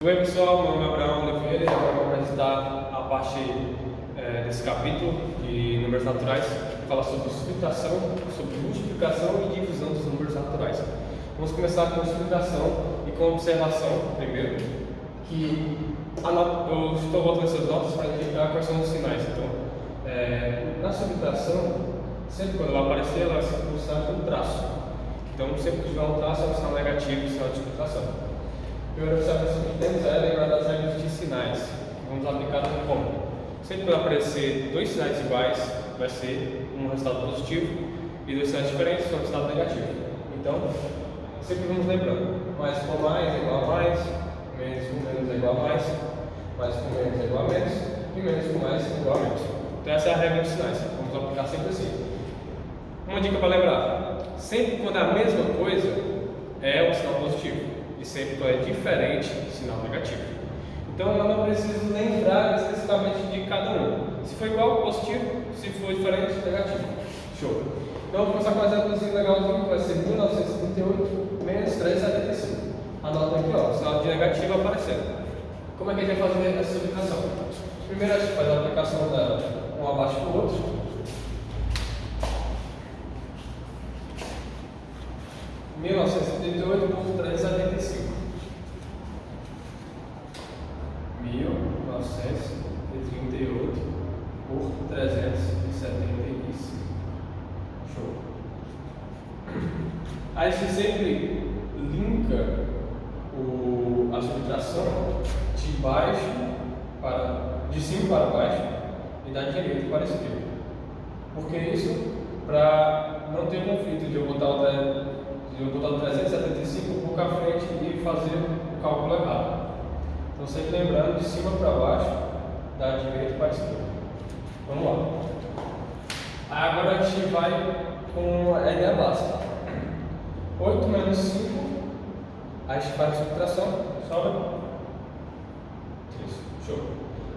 Oi pessoal, meu nome é Abraão Oliveira e agora vou apresentar a parte desse capítulo de números naturais, que fala sobre subtração, sobre multiplicação e divisão dos números naturais. Vamos começar com subtração e com observação primeiro, que eu estou botando essas notas para indicar quais são os sinais. Então, na subtração, sempre quando ela aparecer, ela vai ser pulsada com um traço. Então, sempre que tiver um traço, é um sinal negativo, um sinal de subtração. A primeira observação que temos é lembrar das regras de sinais. Vamos aplicar como? Sempre que aparecer dois sinais iguais, vai ser um resultado positivo, e dois sinais diferentes, um resultado negativo. Então, sempre vamos lembrando: mais com mais é igual a mais, menos com menos é igual a mais com menos é igual a menos, e menos com mais é igual a menos. Então, essa é a regra de sinais. Vamos aplicar sempre assim. Uma dica para lembrar: sempre quando é a mesma coisa, é um sinal positivo. E sempre quando é diferente, sinal negativo. Então eu não preciso lembrar especificamente de cada um. Se for igual, positivo; se for diferente, negativo. Show! Então vou começar com um exemplozinho legalzinho, que vai ser 1938 menos 375. Anota aqui, ó, o sinal de negativo aparecendo. Como é que a gente vai fazer essa subtração? Primeiro a gente faz a aplicação dela um abaixo do outro. 1938 por 375. 1938 por 375. Show. Aí a gente sempre linka a subtração de cima para baixo e da direita para a esquerda. Por que isso? Para não ter conflito de eu botar o 375 um pouco à frente e fazer o cálculo errado. Então, sempre lembrando de cima para baixo, da direita para a esquerda. Vamos lá. Agora a gente vai com a ideia básica. 8 menos 5, aí a gente faz a subtração, sobra 3. Show.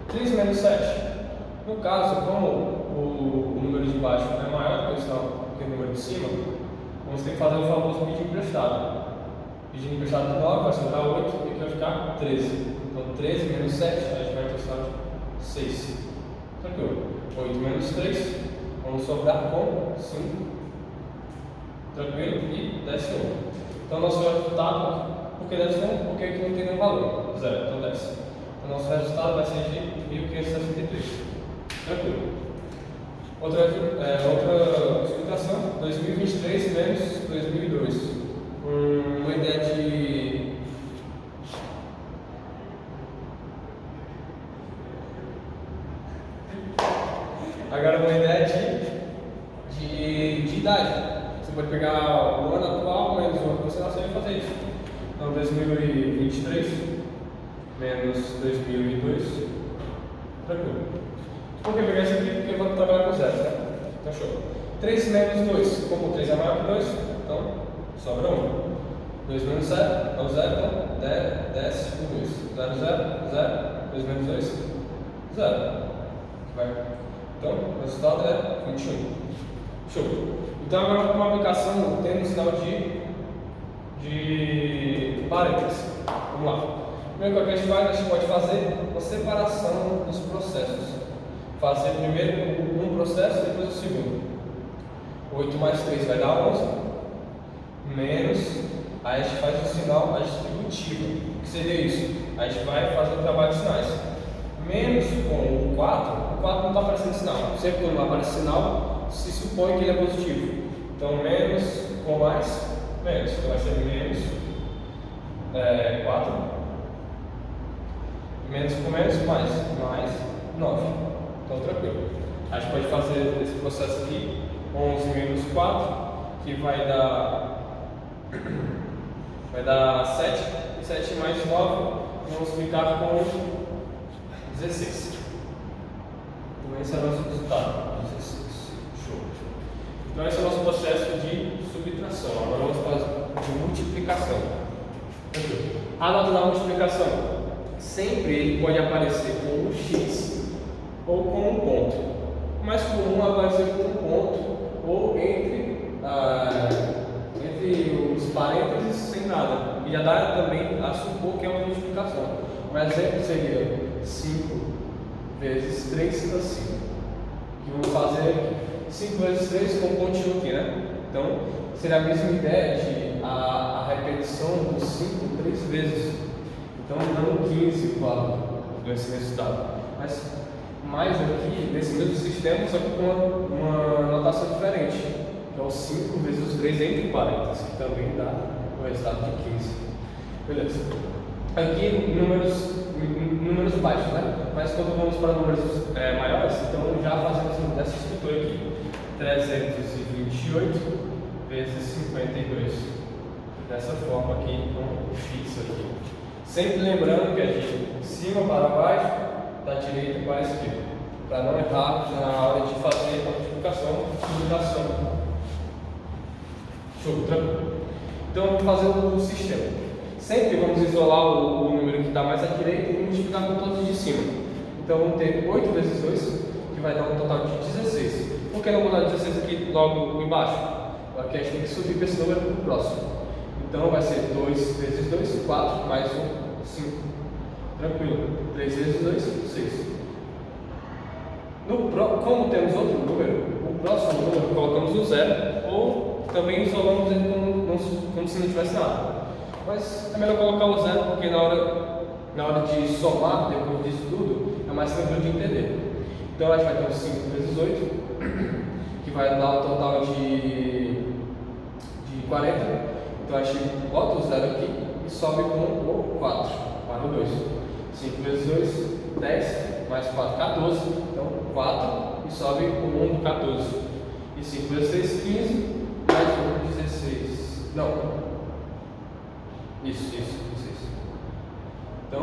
3 menos 7. No caso, como o número de baixo é maior que o número de cima, vamos ter que fazer o famoso pedido emprestado. Pedido emprestado de 9 vai sobrar 8 e aqui vai ficar 13. Então 13 menos 7, a gente vai ter o sinal de 6. Tranquilo. 8 menos 3, vamos sobrar com 5. Tranquilo? E desce 1. Então nosso resultado, por que desce 1? Porque aqui não tem nenhum valor. 0, então desce. Então nosso resultado vai ser de 1563. Tranquilo. Outra explicação: 2023 menos 2002. Uma ideia de agora uma ideia de idade. Você pode pegar o ano atual menos o ano que você nasceu e fazer isso. Então 2023 menos 2002. Tranquilo. Por que pegar isso aqui? Porque eu vou trabalhar com zeros, né? Então show. 3 menos 2. Como 3 é maior que 2, então sobra 1. 2 menos 0 é o 0, então desce o 2. 0, 0, 0. 2 menos 2, 0. Então o resultado é 21. Show. Então agora com a aplicação tendo um sinal de parênteses. Vamos lá. Primeiro que a gente faz, a gente pode fazer uma separação dos processos. Fazer primeiro um processo, depois o segundo. 8 mais 3 vai dar 11. Menos, aí a gente faz o sinal distributivo. O que seria isso? A gente vai fazer o trabalho de sinais. Menos com o 4 não está aparecendo sinal. Sempre quando não aparece sinal, se supõe que ele é positivo. Então, menos com mais, menos. Então vai ser menos 4. Menos com menos, mais 9. Então, tranquilo. A gente pode fazer esse processo aqui: 11 menos 4, que vai dar 7. E 7 mais 9, vamos ficar com 16. Então, esse é o nosso resultado: 16. Show. Então, esse é o nosso processo de subtração. Agora vamos para a multiplicação. Tranquilo. A nota da multiplicação: sempre ele pode aparecer com um X ou com um ponto. Mais comum aparecer com um ponto ou entre entre os parênteses sem nada. E já dá também a supor que é uma multiplicação. Um exemplo seria 5 vezes 3 assim. Que vamos fazer aqui. 5 vezes 3 com um pontinho aqui, né? Então, seria a mesma ideia de a repetição do 5 3 vezes. Então, dando 15 valor nesse resultado. Mas mais aqui, nesse mesmo sistema, só que com uma notação diferente. Que é o 5 vezes os 3 entre parênteses, que também dá o resultado de 15. Beleza. Aqui, números baixos, né? Mas quando vamos para números maiores, então já fazemos essa estrutura aqui. 328 vezes 52. Dessa forma aqui, com x aqui. Sempre lembrando que é de cima para baixo, da direita para a esquerda. Para não errar na hora de fazer a multiplicação e divisão. Show, tranquilo. Então vamos fazer o sistema. Sempre vamos isolar o número que está mais à direita e multiplicar com todos de cima. Então vamos ter 8 vezes 2, que vai dar um total de 16. Por que não botar 16 aqui logo embaixo? Aqui a gente tem que subir para esse número para o próximo. Então vai ser 2 vezes 2, 4, mais 1, 5. Tranquilo. 3 vezes 2, 6. Como temos outro número, o próximo número colocamos o 0 ou também isolamos ele como se não tivesse nada. Mas é melhor colocar o 0 porque na hora de somar, depois disso tudo, é mais tranquilo de entender. Então a gente vai ter o 5 vezes 8, que vai dar um total de 40. Então a gente bota o 0 aqui e sobe com o 4 para o 2. 5 vezes 2, 10, mais 4, 14. Então 4 e sobe com 1 do 14. E 5 vezes 3, 15, mais 1, 16. Não. Isso, 16. Então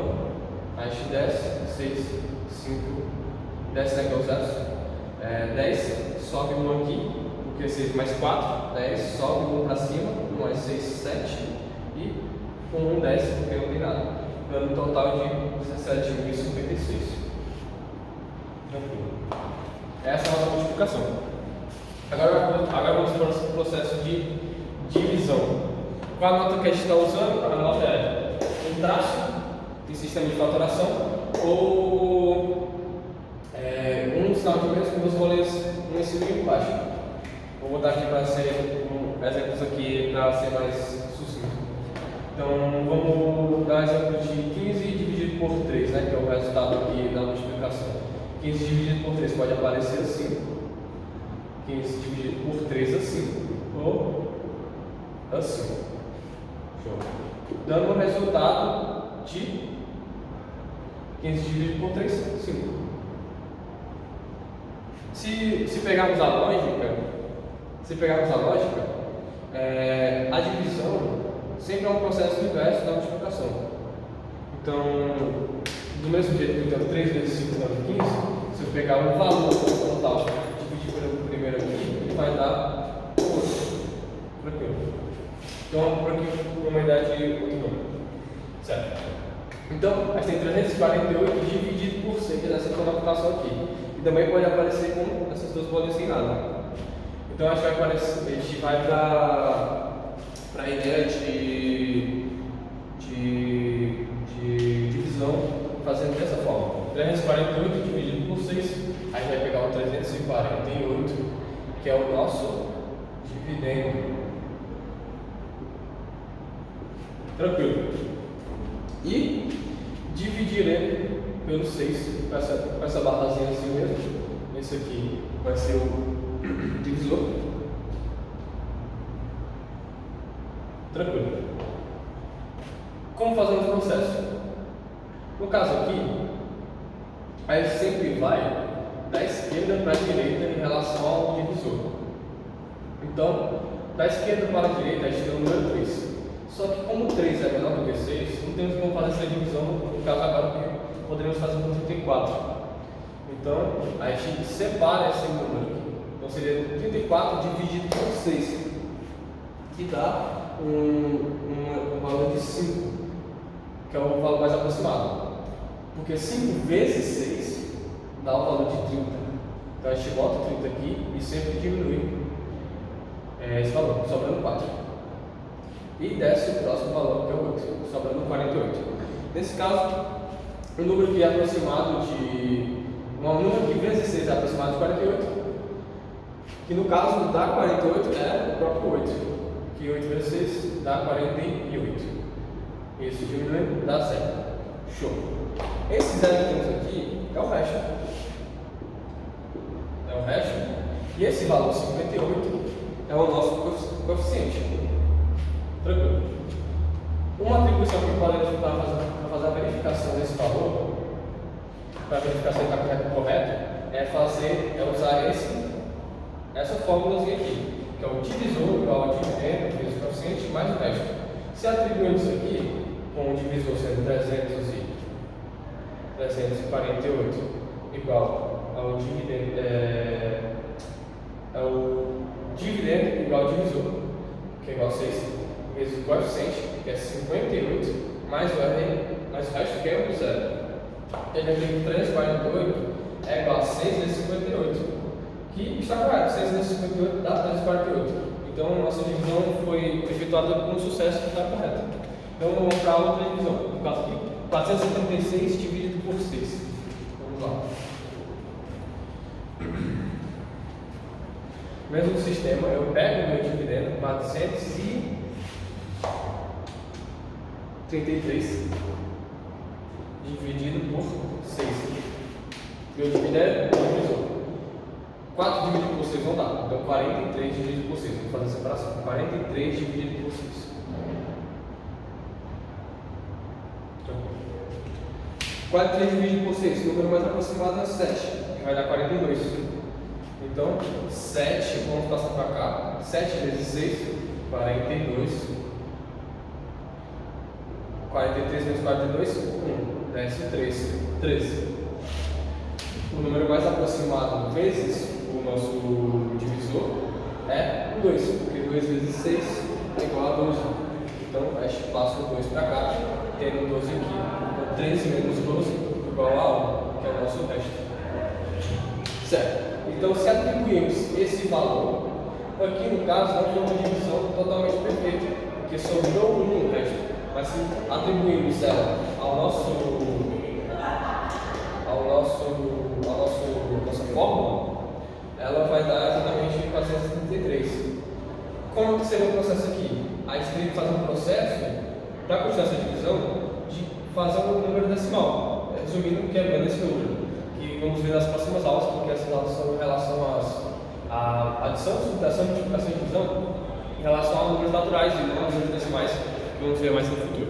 a gente desce, 6, 5, desce aqui os zeros. 10, sobe 1 aqui, porque 6 mais 4, 10, sobe 1 para cima, 1 mais 6, 7, e com 1, 10, porque não tem nada, dando um total de 17.056. Tranquilo. Essa é a nossa multiplicação. Agora vamos para o processo de divisão. Qual a nota que a gente está usando? A nota é um traço em sistema de fatoração ou um sinal de menos com duas bolinhas um em cima e um embaixo. Vou botar aqui para ser exemplos aqui para ser mais sucinto. Então vamos dar exemplo de 15 dividido por 3, né, que é o resultado aqui da multiplicação. 15 dividido por 3 pode aparecer assim. 15 dividido por 3 assim. Ou assim. Show. Dando o resultado de 15 dividido por 3, 5. Se pegarmos a lógica, a divisão sempre é um processo inverso da multiplicação. Então, do mesmo jeito que eu tenho 3 vezes 5 dando 15, se eu pegar um valor total e dividir pelo primeiro aqui, ele vai dar 8. Tranquilo. Então, por aqui, uma ideia de outro número. Certo? Então, a gente tem 348 dividido por 6 nessa computação aqui. E também pode aparecer com essas duas bolinhas sem nada. Então, a gente vai para a ideia de divisão fazendo dessa forma. 348 dividido por 6, a gente vai pegar o 348, que é o nosso dividendo. Tranquilo. E dividir ele pelo 6, com essa barrazinha assim mesmo. Esse aqui vai ser o divisor. Tranquilo. Como fazemos o processo? No caso aqui, a gente sempre vai da esquerda para a direita em relação ao divisor. Então, da esquerda para a direita, a gente tem o número 3. Só que como 3 é menor do que 6, não temos como fazer essa divisão, no caso agora, porque poderíamos fazer com 34. Então, a gente separa esse número aqui. Então, seria 34 dividido por 6, que dá um valor de 5, que é o valor mais aproximado. Porque 5 vezes 6 dá o valor de 30. Então, a gente bota 30 aqui e sempre diminui esse valor, sobrando 4. e desce o próximo valor, que é o 8, sobrando 48. Nesse caso, o número que é aproximado de... um número que vezes 6 é aproximado de 48, que no caso dá 48 é o próprio 8, que 8 vezes 6 dá 48. Isso diminui, dá 0. Show! Esse 0 que temos aqui é o resto. É o resto. E esse valor 58 é o nosso coeficiente. Tranquilo. Uma atribuição que pode ajudar a fazer a verificação desse valor, para verificar se ele está correto, é usar essa fórmulazinha aqui, que é o divisor igual ao dividendo vezes o coeficiente mais o resto. Se atribuímos isso aqui, com o divisor sendo 348 igual ao dividendo igual ao divisor, que é igual a 6, vezes o coeficiente, que é 58, mais o resto, que é o 0. E a gente tem 348 é igual a 6 vezes 58, que está correto, 6 vezes 58 dá 348. Então, nossa divisão foi efetuada com sucesso, que está correta. Então, vamos para a outra divisão. No caso aqui, 476 dividido por 6. Vamos lá. Mesmo sistema, eu pego o meu dividendo, 433 dividido por 6. Meu dividendo é o divisor. 4 dividido por 6 não dá, então 43 dividido por 6. Vou fazer a separação. 43 dividido por 6. 43 dividido por 6, o número mais aproximado é 7, que vai dar 42. Então, 7, vamos passar para cá. 7 vezes 6, 42. 43 vezes 42, 1. Desce 13. O número mais aproximado vezes o nosso divisor é o 2, porque 2 vezes 6 é igual a 12. Então, a gente passa o 2 para cá, tendo 12 aqui. Então, 13 menos 12 igual a 1, que é o nosso resto. Certo? Então, se atribuirmos esse valor, aqui no caso não foi uma divisão totalmente perfeita, porque sobrou 1 no resto. Mas se atribuirmos ela nossa fórmula, ela vai dar exatamente 433. Como que seria o processo aqui? A gente teria que fazer um processo para continuar essa divisão de fazer um número decimal, resumindo, quebrando esse número, que vamos ver nas próximas aulas, porque essas aulas são em relação à adição, subtração, multiplicação e divisão, em relação a números naturais e não a números decimais, que vamos ver mais no futuro.